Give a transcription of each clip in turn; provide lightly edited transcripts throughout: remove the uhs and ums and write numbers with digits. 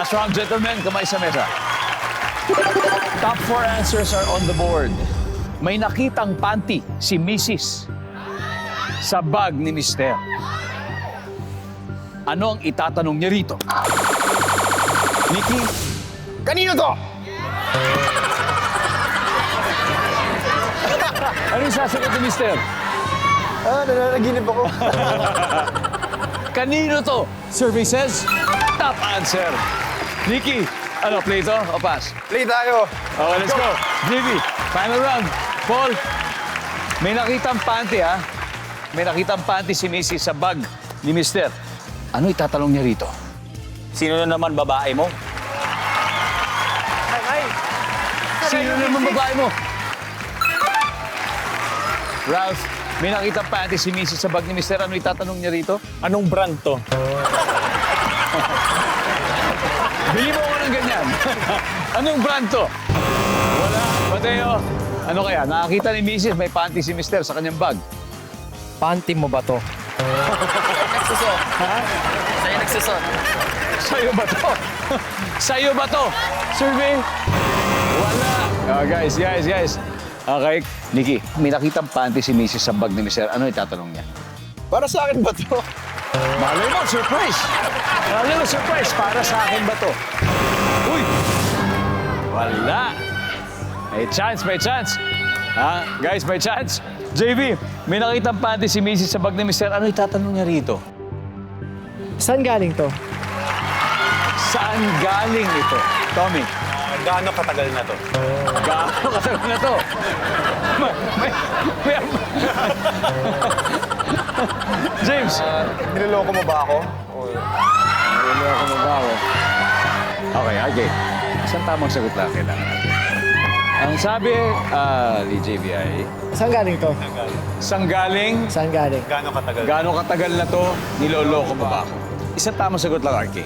Next round, gentlemen, kamay sa mesa. Top 4 answers are on the board. May nakitang panty si Mrs. sa bag ni Mr. Ano ang itatanong niya rito? Nikki? Kanino to? Ano yung sasagot ni Mr.? Nananaginip ako. Kanino to? Survey says, top answer. Nikki, ano, play to o pass? Play tayo. Okay, let's go. JV, final round. Paul, may nakitang panty, ha? May nakitang panty si Mrs. sa bag ni Mr. Ano itatanong niya rito? Sino na naman babae mo? Sino naman babae mo? Ralph, may nakitang panty si Mrs. sa bag ni Mr. Ano itatanong niya rito? Anong brand to? Bili mo ko ng ganyan. Anong brand to? Wala. Mateo, ano kaya? Nakakita ni Mrs. may panty si Mr. sa kanyang bag. Panty mo ba to? Nagsusot. Sa'yo nagsusot. Sa'yo ba to? Sa'yo ba to? Survey? Wala. Oh, guys. Okay, Nikki, may nakitang panty si Mrs. sa bag ni Mr. Ano itatanong niya? Para sa akin ba to? Malay mo, surprise! Malay mo, surprise! Para sa akin ba to? Uy! Wala! May chance, may chance! Ha? Guys, may chance! JV, may nakitang panty si Mrs. sa bag ni Mr. Ano itatanong niya rito? Saan galing to? Saan galing ito? Tommy, Gaano katagal na to? gaano katagal na to? May... James! Niloloko mo ba ako? Niloloko mo ba ako? Okay, okay. Isang tamang sagot lang kailangan natin. Ang sabi ni JVI, Saan galing to? saan galing? Saan galing? Gaano katagal? Gaano katagal na to? Niloloko mo ba ako? Isang tamang sagot lang, RK.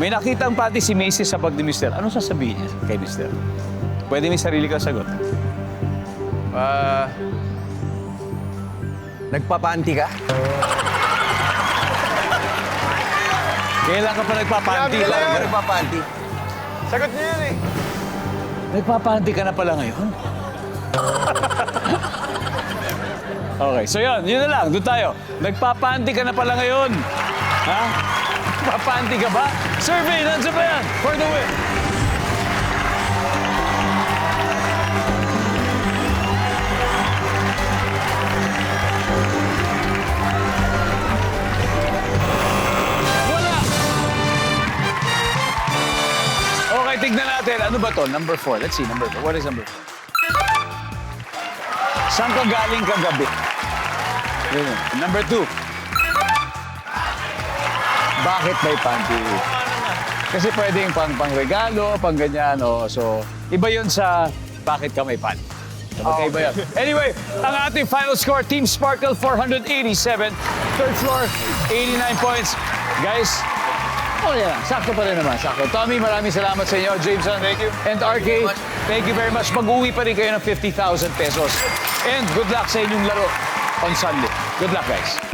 May nakitang pati si Macy sa bag ni Mr. Anong sasabihin niya kay Mr.? Pwede may sarili kang sagot. Nagpapanti ka? Kailan ka pa nagpapanti? Kailan ka nagpapanti? Sagot niyo yun eh. Nagpapanti ka na pala ngayon? Okay, so yun na lang. Doon tayo. Nagpapanti ka na pala ngayon. Ha? Nagpapanti ka ba? Survey, nandiyan ba yan? For the win. Wala! Okay, tignan natin. Ano ba to? Number 4. Let's see, number 4. What is number 4? Saan ka galing kagabi? Yun yun. Number 2. Bakit may panty? Kasi pwedeng pang-regalo, pang ganyan. Oh. So, iba yun sa bakit ka may panty. So, magkaiba yan. Anyway, ang ating final score, Team Sparkle 487. Third floor, 89 points. Guys, oh yeah, sakto pa rin naman, sakto. Tommy, maraming salamat sa inyo. Jameson, thank you. And RK, thank you very much. Mag-uwi pa rin kayo ng 50,000 pesos. And good luck sa inyong laro on Sunday. Good luck, guys.